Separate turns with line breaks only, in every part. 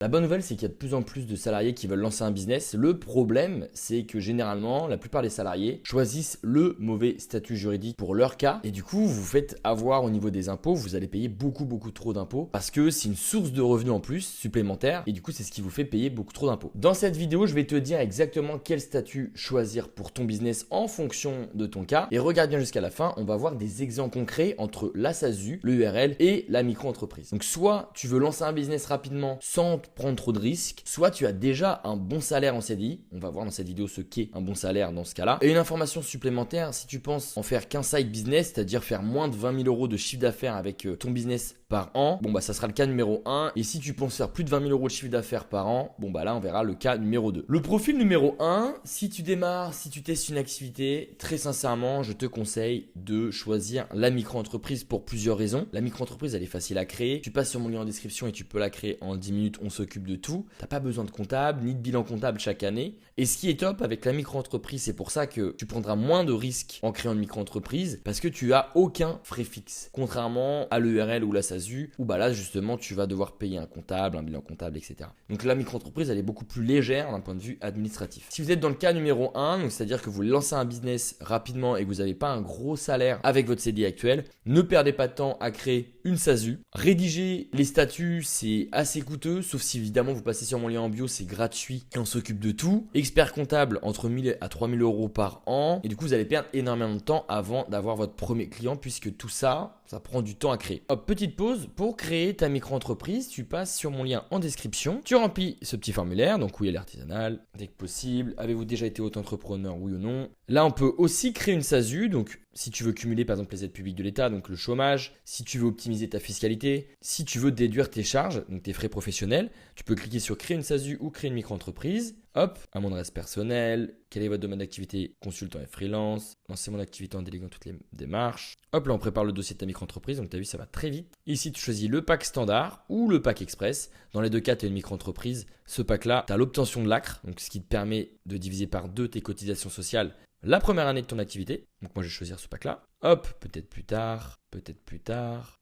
La bonne nouvelle, c'est qu'il y a de plus en plus de salariés qui veulent lancer un business. Le problème, c'est que généralement, la plupart des salariés choisissent le mauvais statut juridique pour leur cas. Et du coup, vous vous faites avoir au niveau des impôts. Vous allez payer beaucoup trop d'impôts parce que c'est une source de revenus en plus supplémentaire. Et du coup, c'est ce qui vous fait payer beaucoup trop d'impôts. Dans cette vidéo, je vais te dire exactement quel statut choisir pour ton business en fonction de ton cas. Et regarde bien jusqu'à la fin, on va voir des exemples concrets entre la SASU, le URL et la micro-entreprise. Donc, soit tu veux lancer un business rapidement sans prendre trop de risques, soit tu as déjà un bon salaire en CDI, on va voir dans cette vidéo ce qu'est un bon salaire dans ce cas-là, et une information supplémentaire, si tu penses en faire qu'un side business, c'est-à-dire faire moins de 20 000 euros de chiffre d'affaires avec ton business par an, bon bah ça sera le cas numéro 1, et si tu penses faire plus de 20 000 euros de chiffre d'affaires par an, bon bah là on verra le cas numéro 2. Le profil numéro 1, si tu démarres, si tu testes une activité, très sincèrement, je te conseille de choisir la micro-entreprise pour plusieurs raisons. La micro-entreprise, elle est facile à créer, tu passes sur mon lien en description et tu peux la créer en 10 minutes, on s'occupe de tout. T'as pas besoin de comptable, ni de bilan comptable chaque année. Et ce qui est top avec la micro-entreprise, c'est pour ça que tu prendras moins de risques en créant une micro-entreprise, parce que tu as aucun frais fixe. Contrairement à l'URL ou la SASU, où bah là justement tu vas devoir payer un comptable, un bilan comptable, etc. Donc la micro-entreprise, elle est beaucoup plus légère d'un point de vue administratif. Si vous êtes dans le cas numéro 1, donc c'est-à-dire que vous lancez un business rapidement et que vous n'avez pas un gros salaire avec votre CDI actuel, ne perdez pas de temps à créer une SASU. Rédiger les statuts, c'est assez coûteux, sauf si évidemment vous passez sur mon lien en bio, c'est gratuit et on s'occupe de tout. Expert comptable, entre 1000 à 3000 euros par an. Et du coup, vous allez perdre énormément de temps avant d'avoir votre premier client, puisque tout ça, ça prend du temps à créer. Hop, petite pause. Pour créer ta micro-entreprise, tu passes sur mon lien en description. Tu remplis ce petit formulaire, donc oui à l'artisanal, dès que possible. Avez-vous déjà été auto-entrepreneur, oui ou non? Là, on peut aussi créer une SASU, donc si tu veux cumuler par exemple les aides publiques de l'État, donc le chômage, si tu veux optimiser ta fiscalité, si tu veux déduire tes charges, donc tes frais professionnels, tu peux cliquer sur créer une SASU ou créer une micro-entreprise. Hop, à mon adresse personnelle, quel est votre domaine d'activité, consultant et freelance, lancer mon activité en déléguant toutes les démarches. Hop, là on prépare le dossier de ta micro-entreprise, donc tu as vu ça va très vite. Ici tu choisis le pack standard ou le pack express. Dans les deux cas tu as une micro-entreprise. Ce pack là, tu as l'obtention de l'ACRE, donc ce qui te permet de diviser par 2 tes cotisations sociales la première année de ton activité. Donc moi je vais choisir ce pack là. Hop, peut-être plus tard.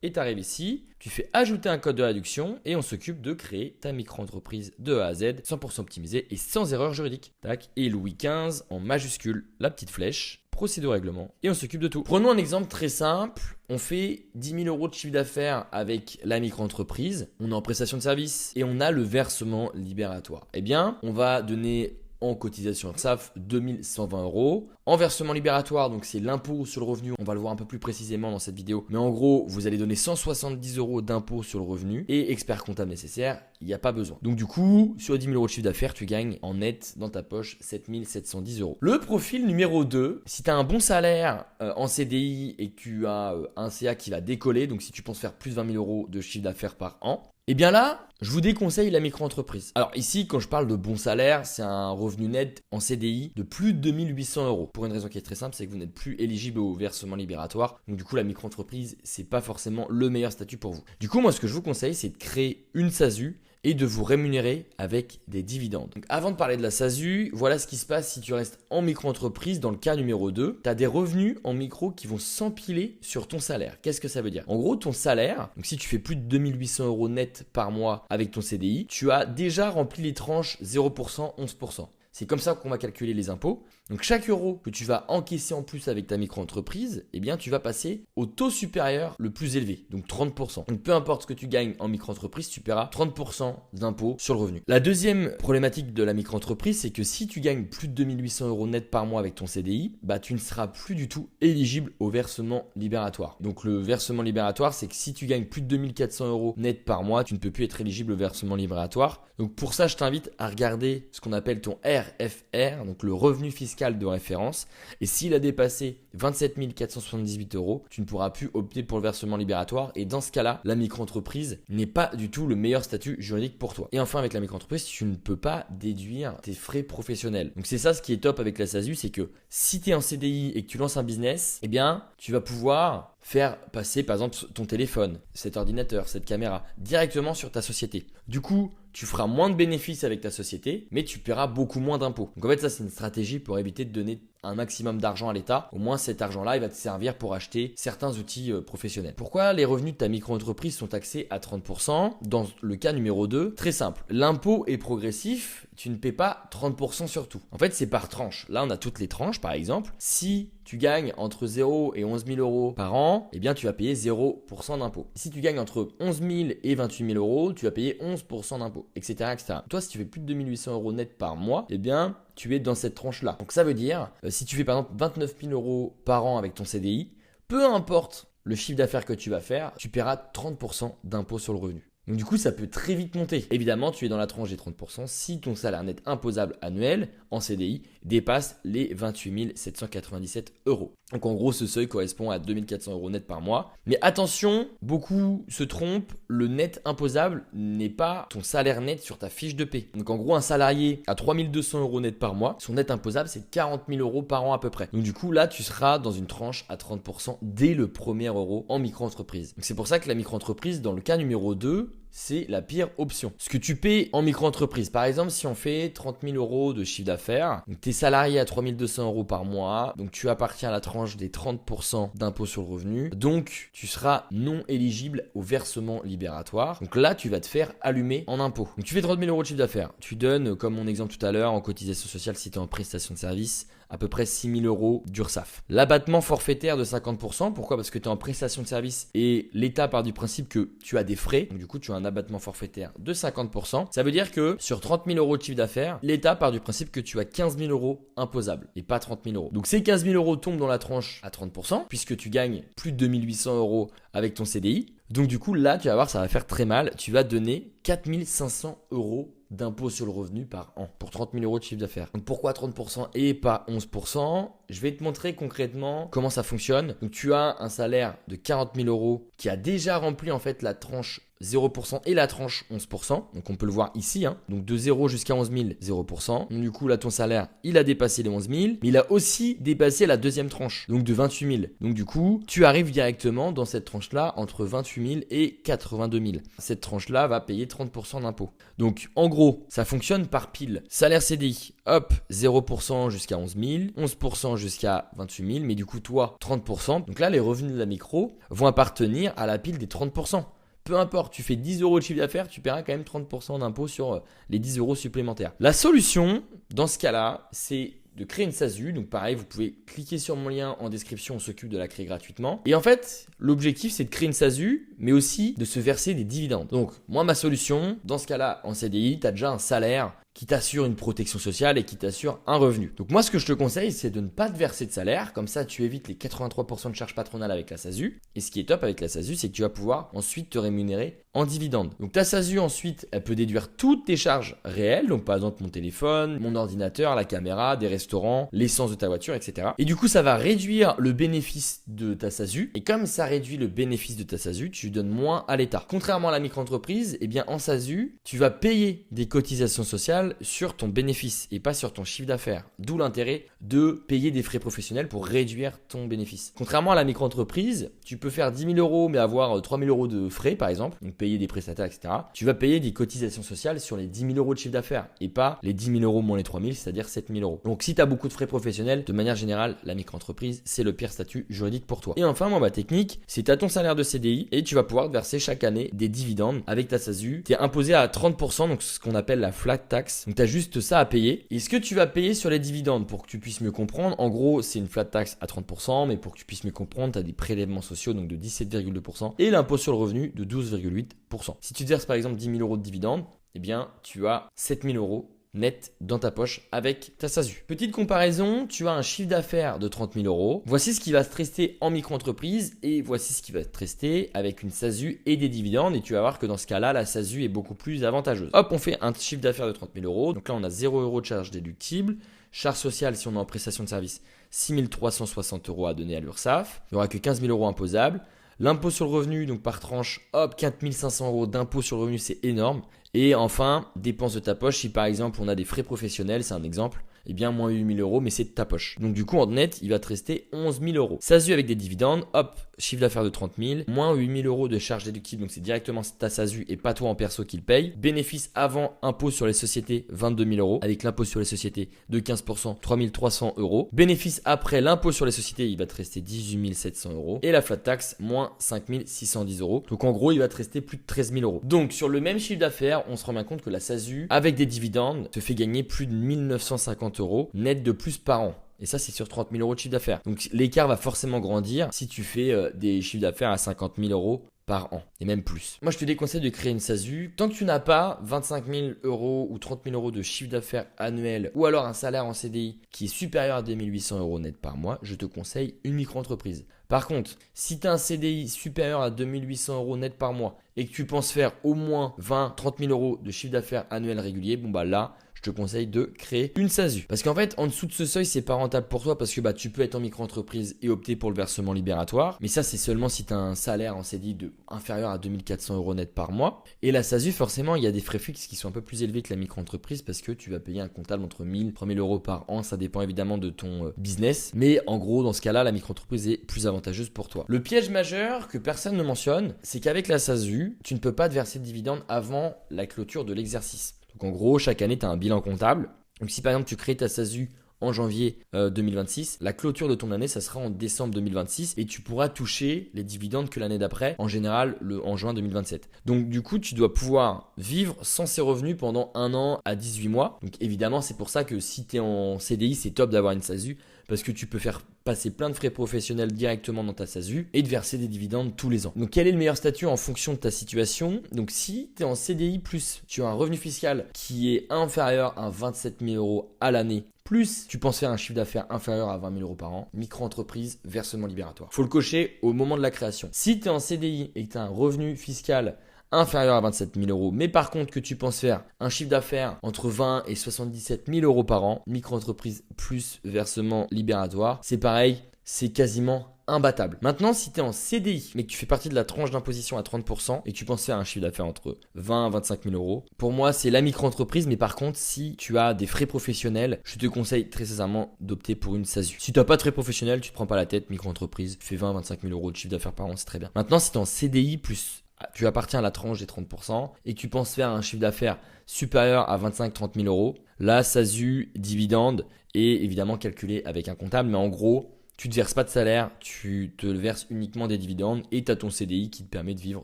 Et tu arrives ici, tu fais ajouter un code de réduction et on s'occupe de créer ta micro-entreprise de A à Z, 100% optimisée et sans erreur juridique. Tac, et Louis XV en majuscule, la petite flèche, procéder au règlement et on s'occupe de tout. Prenons un exemple très simple. On fait 10 000 euros de chiffre d'affaires avec la micro-entreprise, on est en prestation de service et on a le versement libératoire. Eh bien, on va donner en cotisation URSSAF 2120 euros. En versement libératoire, donc c'est l'impôt sur le revenu, on va le voir un peu plus précisément dans cette vidéo. Mais en gros, vous allez donner 170 euros d'impôt sur le revenu et expert comptable nécessaire, il n'y a pas besoin. Donc du coup, sur 10 000 euros de chiffre d'affaires, tu gagnes en net dans ta poche 7 710 euros. Le profil numéro 2, si tu as un bon salaire en CDI et que tu as un CA qui va décoller, donc si tu penses faire plus de 20 000 euros de chiffre d'affaires par an, et bien là, je vous déconseille la micro-entreprise. Alors ici, quand je parle de bon salaire, c'est un revenu net en CDI de plus de 2800 euros. Pour une raison qui est très simple, c'est que vous n'êtes plus éligible au versement libératoire. Donc du coup, la micro-entreprise, c'est pas forcément le meilleur statut pour vous. Du coup, moi, ce que je vous conseille, c'est de créer une SASU et de vous rémunérer avec des dividendes. Donc avant de parler de la SASU, voilà ce qui se passe si tu restes en micro-entreprise dans le cas numéro 2. Tu as des revenus en micro qui vont s'empiler sur ton salaire. Qu'est-ce que ça veut dire? En gros, ton salaire, donc si tu fais plus de 2800 euros net par mois avec ton CDI, tu as déjà rempli les tranches 0%, 11%. C'est comme ça qu'on va calculer les impôts. Donc chaque euro que tu vas encaisser en plus avec ta micro-entreprise, eh bien tu vas passer au taux supérieur le plus élevé, donc 30%. Donc peu importe ce que tu gagnes en micro-entreprise, tu paieras 30% d'impôts sur le revenu. La deuxième problématique de la micro-entreprise, c'est que si tu gagnes plus de 2800 euros net par mois avec ton CDI, bah tu ne seras plus du tout éligible au versement libératoire. Donc le versement libératoire, c'est que si tu gagnes plus de 2400 euros net par mois, tu ne peux plus être éligible au versement libératoire. Donc pour ça, je t'invite à regarder ce qu'on appelle ton RFR, donc le revenu fiscal de référence. Et s'il a dépassé 27 478 euros, tu ne pourras plus opter pour le versement libératoire. Et dans ce cas-là, la micro-entreprise n'est pas du tout le meilleur statut juridique pour toi. Et enfin, avec la micro-entreprise, tu ne peux pas déduire tes frais professionnels. Donc c'est ça ce qui est top avec la SASU, c'est que si tu es en CDI et que tu lances un business, eh bien, tu vas pouvoir faire passer par exemple ton téléphone, cet ordinateur, cette caméra directement sur ta société. Du coup, tu feras moins de bénéfices avec ta société, mais tu paieras beaucoup moins d'impôts. Donc en fait, ça c'est une stratégie pour éviter de donner un maximum d'argent à l'État, au moins cet argent-là, il va te servir pour acheter certains outils professionnels. Pourquoi les revenus de ta micro-entreprise sont taxés à 30% ? Dans le cas numéro 2, très simple. L'impôt est progressif, tu ne paies pas 30% sur tout. En fait, c'est par tranche. Là, on a toutes les tranches, par exemple. Si tu gagnes entre 0 et 11 000 euros par an, eh bien, tu vas payer 0% d'impôt. Si tu gagnes entre 11 000 et 28 000 euros, tu vas payer 11% d'impôt, etc., etc. Toi, si tu fais plus de 2 800 euros net par mois, eh bien, tu es dans cette tranche-là. Donc, ça veut dire, si tu fais par exemple 29 000 euros par an avec ton CDI, peu importe le chiffre d'affaires que tu vas faire, tu paieras 30% d'impôt sur le revenu. Donc du coup, ça peut très vite monter. Évidemment, tu es dans la tranche des 30% si ton salaire net imposable annuel en CDI dépasse les 28 797 euros. Donc en gros, ce seuil correspond à 2 400 euros net par mois. Mais attention, beaucoup se trompent, le net imposable n'est pas ton salaire net sur ta fiche de paie. Donc en gros, un salarié à 3 200 euros net par mois, son net imposable, c'est 40 000 euros par an à peu près. Donc du coup, là, tu seras dans une tranche à 30% dès le premier euro en micro-entreprise. Donc c'est pour ça que la micro-entreprise, dans le cas numéro 2, c'est la pire option. Ce que tu paies en micro-entreprise, par exemple, si on fait 30 000 euros de chiffre d'affaires, donc tu es salarié à 3 200 euros par mois, donc tu appartiens à la tranche des 30% d'impôt sur le revenu, donc tu seras non éligible au versement libératoire. Donc là, tu vas te faire allumer en impôt. Donc tu fais 30 000 euros de chiffre d'affaires, tu donnes, comme mon exemple tout à l'heure, en cotisation sociale si tu es en prestation de service, à peu près 6 000 euros d'URSSAF. L'abattement forfaitaire de 50%, pourquoi ? Parce que tu es en prestation de service et l'État part du principe que tu as des frais, donc du coup tu as un abattement forfaitaire de 50%. Ça veut dire que sur 30 000 euros de chiffre d'affaires, l'État part du principe que tu as 15 000 euros imposables et pas 30 000 euros. Donc ces 15 000 euros tombent dans la tranche à 30% puisque tu gagnes plus de 2 800 euros avec ton CDI. Donc du coup là tu vas voir, ça va faire très mal, tu vas donner 4 500 euros d'impôt sur le revenu par an pour 30 000 euros de chiffre d'affaires. Donc pourquoi 30% et pas 11%? Je vais te montrer concrètement comment ça fonctionne. Donc tu as un salaire de 40 000 euros qui a déjà rempli en fait la tranche 0% et la tranche 11%. Donc on peut le voir ici. Donc de 0 jusqu'à 11 000, 0%. Donc du coup là ton salaire, il a dépassé les 11 000. Mais il a aussi dépassé la deuxième tranche. Donc de 28 000. Donc du coup, tu arrives directement dans cette tranche-là entre 28 000 et 82 000. Cette tranche-là va payer 30% d'impôt. Donc en gros, ça fonctionne par pile. Salaire CDI, hop, 0% jusqu'à 11 000, 11% jusqu'à 28 000. Mais du coup toi, 30%. Donc là, les revenus de la micro vont appartenir à la pile des 30%. Peu importe, tu fais 10 euros de chiffre d'affaires, tu paieras quand même 30% d'impôt sur les 10 euros supplémentaires. La solution, dans ce cas-là, c'est de créer une SASU. Donc pareil, vous pouvez cliquer sur mon lien en description, on s'occupe de la créer gratuitement. Et en fait, l'objectif, c'est de créer une SASU, mais aussi de se verser des dividendes. Donc moi, ma solution, dans ce cas-là, en CDI, tu as déjà un salaire qui t'assure une protection sociale et qui t'assure un revenu. Donc moi, ce que je te conseille, c'est de ne pas te verser de salaire. Comme ça, tu évites les 83% de charges patronales avec la SASU. Et ce qui est top avec la SASU, c'est que tu vas pouvoir ensuite te rémunérer en dividende. Donc ta SASU, ensuite, elle peut déduire toutes tes charges réelles. Donc par exemple, mon téléphone, mon ordinateur, la caméra, des restaurants, l'essence de ta voiture, etc. Et du coup, ça va réduire le bénéfice de ta SASU. Et comme ça réduit le bénéfice de ta SASU, tu donnes moins à l'État. Contrairement à la micro-entreprise, eh bien en SASU, tu vas payer des cotisations sociales sur ton bénéfice et pas sur ton chiffre d'affaires. D'où l'intérêt de payer des frais professionnels pour réduire ton bénéfice. Contrairement à la micro-entreprise, tu peux faire 10 000 euros mais avoir 3 000 euros de frais par exemple, donc payer des prestataires, etc. Tu vas payer des cotisations sociales sur les 10 000 euros de chiffre d'affaires et pas les 10 000 euros moins les 3 000, c'est-à-dire 7 000 euros. Donc si tu as beaucoup de frais professionnels, de manière générale, la micro-entreprise, c'est le pire statut juridique pour toi. Et enfin, ma technique, c'est tu as ton salaire de CDI et tu vas pouvoir te verser chaque année des dividendes avec ta SASU. Tu es imposé à 30%, donc ce qu'on appelle la flat tax. Donc tu as juste ça à payer. Et ce que tu vas payer sur les dividendes, pour que tu puisses mieux comprendre, en gros c'est une flat tax à 30%, mais pour que tu puisses mieux comprendre, tu as des prélèvements sociaux donc de 17,2% et l'impôt sur le revenu de 12,8%. Si tu te verses par exemple 10 000 euros de dividendes, eh bien tu as 7 000 euros net dans ta poche avec ta SASU. Petite comparaison, tu as un chiffre d'affaires de 30 000 euros. Voici ce qui va te rester en micro-entreprise et voici ce qui va te rester avec une SASU et des dividendes. Et tu vas voir que dans ce cas-là, la SASU est beaucoup plus avantageuse. Hop, on fait un chiffre d'affaires de 30 000 euros. Donc là, on a 0 euros de charge déductible. Charge sociale, si on est en prestation de service, 6 360 euros à donner à l'URSSAF. Il n'y aura que 15 000 euros imposables. L'impôt sur le revenu, donc par tranche, hop, 4 500 euros d'impôt sur le revenu, c'est énorme. Et enfin, dépenses de ta poche, si par exemple on a des frais professionnels, c'est un exemple, eh bien moins 8 000 euros, mais c'est de ta poche. Donc du coup, en net, il va te rester 11 000 euros. SASU avec des dividendes, hop, chiffre d'affaires de 30 000, moins 8 000 euros de charges déductibles, donc c'est directement ta SASU et pas toi en perso qui le paye. Bénéfice avant impôt sur les sociétés, 22 000 euros, avec l'impôt sur les sociétés de 15%, 3 300 euros. Bénéfice après l'impôt sur les sociétés, il va te rester 18 700 euros. Et la flat tax, moins 5 610 euros. Donc en gros, il va te rester plus de 13 000 euros. Donc sur le même chiffre d'affaires, on se rend bien compte que la SASU, avec des dividendes, te fait gagner plus de 1 950 euros net de plus par an. Et ça, c'est sur 30 000 euros de chiffre d'affaires. Donc l'écart va forcément grandir si tu fais des chiffres d'affaires à 50 000 euros par an, et même plus. Moi, je te déconseille de créer une SASU. Tant que tu n'as pas 25 000 euros ou 30 000 euros de chiffre d'affaires annuel, ou alors un salaire en CDI qui est supérieur à 2 800 euros net par mois, je te conseille une micro-entreprise. Par contre, si tu as un CDI supérieur à 2 800 euros net par mois et que tu penses faire au moins 20-30 000 euros de chiffre d'affaires annuel régulier, bon bah là, je te conseille de créer une SASU. Parce qu'en fait, en dessous de ce seuil, c'est pas rentable pour toi parce que tu peux être en micro-entreprise et opter pour le versement libératoire. Mais ça, c'est seulement si tu as un salaire en CDI inférieur à 2 400 euros net par mois. Et la SASU, forcément, il y a des frais fixes qui sont un peu plus élevés que la micro-entreprise parce que tu vas payer un comptable entre 1 000 et 3 000 euros par an. Ça dépend évidemment de ton business. Mais en gros, dans ce cas-là, la micro-entreprise est plus avantageuse pour toi. Le piège majeur que personne ne mentionne, c'est qu'avec la SASU, tu ne peux pas te verser de dividendes avant la clôture de l'exercice. Donc en gros, chaque année, tu as un bilan comptable. Donc si par exemple, tu crées ta SASU en janvier 2026, la clôture de ton année, ça sera en décembre 2026 et tu pourras toucher les dividendes que l'année d'après, en général en juin 2027. Donc du coup, tu dois pouvoir vivre sans ces revenus pendant 1 an à 18 mois. Donc évidemment, c'est pour ça que si tu es en CDI, c'est top d'avoir une SASU parce que tu peux faire passer plein de frais professionnels directement dans ta SASU et de verser des dividendes tous les ans. Donc quel est le meilleur statut en fonction de ta situation? Donc si tu es en CDI plus tu as un revenu fiscal qui est inférieur à 27 000 euros à l'année, plus tu penses faire un chiffre d'affaires inférieur à 20 000 euros par an, micro-entreprise, versement libératoire. Faut le cocher au moment de la création. Si tu es en CDI et que tu as un revenu fiscal inférieur à 27 000 euros, mais par contre que tu penses faire un chiffre d'affaires entre 20 et 77 000 euros par an, micro-entreprise plus versement libératoire, c'est pareil, c'est quasiment imbattable. Maintenant, si tu es en CDI, mais que tu fais partie de la tranche d'imposition à 30% et que tu penses faire un chiffre d'affaires entre 20 et 25 000 euros, pour moi, c'est la micro-entreprise. Mais par contre, si tu as des frais professionnels, je te conseille très sincèrement d'opter pour une SASU. Si tu n'as pas de frais professionnels, tu ne te prends pas la tête, micro-entreprise, tu fais 20 à 25 000 euros de chiffre d'affaires par an, c'est très bien. Maintenant, si tu es en CDI plus tu appartiens à la tranche des 30% et que tu penses faire un chiffre d'affaires supérieur à 25-30 000 euros, la SASU, dividende est évidemment calculé avec un comptable, mais en gros, tu ne te verses pas de salaire, tu te verses uniquement des dividendes et tu as ton CDI qui te permet de vivre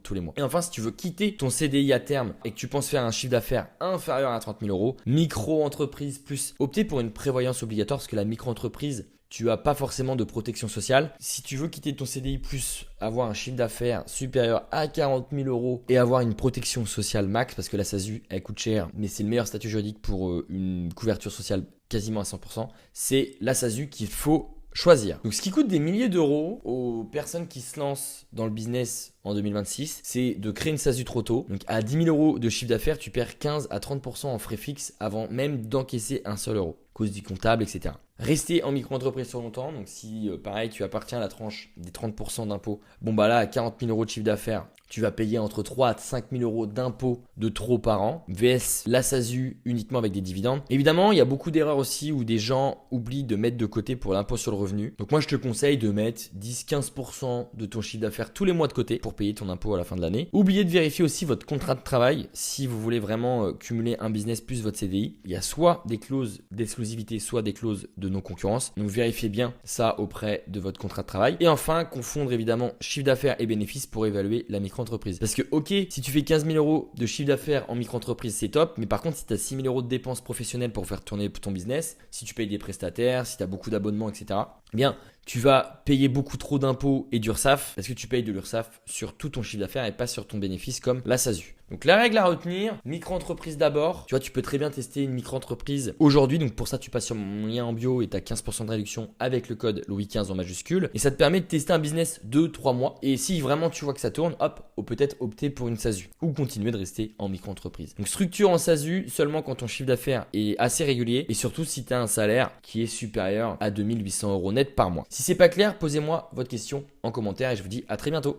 tous les mois. Et enfin, si tu veux quitter ton CDI à terme et que tu penses faire un chiffre d'affaires inférieur à 30 000 euros, micro-entreprise plus, opter pour une prévoyance obligatoire parce que la micro-entreprise, tu n'as pas forcément de protection sociale. Si tu veux quitter ton CDI plus avoir un chiffre d'affaires supérieur à 40 000 euros et avoir une protection sociale max, parce que la SASU, elle coûte cher, mais c'est le meilleur statut juridique pour une couverture sociale quasiment à 100%, c'est la SASU qu'il faut choisir. Donc ce qui coûte des milliers d'euros aux personnes qui se lancent dans le business en 2026, c'est de créer une SASU trop tôt. Donc à 10 000 euros de chiffre d'affaires, tu perds 15 à 30% en frais fixes avant même d'encaisser un seul euro, cause du comptable, etc. Rester en micro-entreprise sur longtemps, donc si pareil tu appartiens à la tranche des 30% d'impôts, bon bah là à 40 000 euros de chiffre d'affaires, tu vas payer entre 3 à 5 000 euros d'impôts de trop par an, vs la SASU uniquement avec des dividendes. Évidemment, il y a beaucoup d'erreurs aussi où des gens oublient de mettre de côté pour l'impôt sur le revenu. Donc moi je te conseille de mettre 10-15% de ton chiffre d'affaires tous les mois de côté pour payer ton impôt à la fin de l'année. Oubliez de vérifier aussi votre contrat de travail si vous voulez vraiment cumuler un business plus votre CDI. Il y a soit des clauses d'exclusivité, soit des clauses de non-concurrence. Donc vérifiez bien ça auprès de votre contrat de travail. Et enfin, confondre évidemment chiffre d'affaires et bénéfices pour évaluer la micro-entreprise. Parce que ok, si tu fais 15 000 euros de chiffre d'affaires en micro-entreprise, c'est top. Mais par contre, si tu as 6 000 euros de dépenses professionnelles pour faire tourner ton business, si tu payes des prestataires, si tu as beaucoup d'abonnements, etc., eh bien, tu vas payer beaucoup trop d'impôts et d'URSSAF parce que tu payes de l'URSSAF sur tout ton chiffre d'affaires et pas sur ton bénéfice comme la SASU. Donc la règle à retenir, micro-entreprise d'abord. Tu vois, tu peux très bien tester une micro-entreprise aujourd'hui. Donc pour ça, tu passes sur mon lien en bio et tu as 15% de réduction avec le code Louis15 en majuscule. Et ça te permet de tester un business 2-3 mois. Et si vraiment tu vois que ça tourne, hop, peut-être opter pour une SASU ou continuer de rester en micro-entreprise. Donc structure en SASU seulement quand ton chiffre d'affaires est assez régulier et surtout si tu as un salaire qui est supérieur à 2 800 euros net par mois. Si c'est pas clair, posez-moi votre question en commentaire et je vous dis à très bientôt.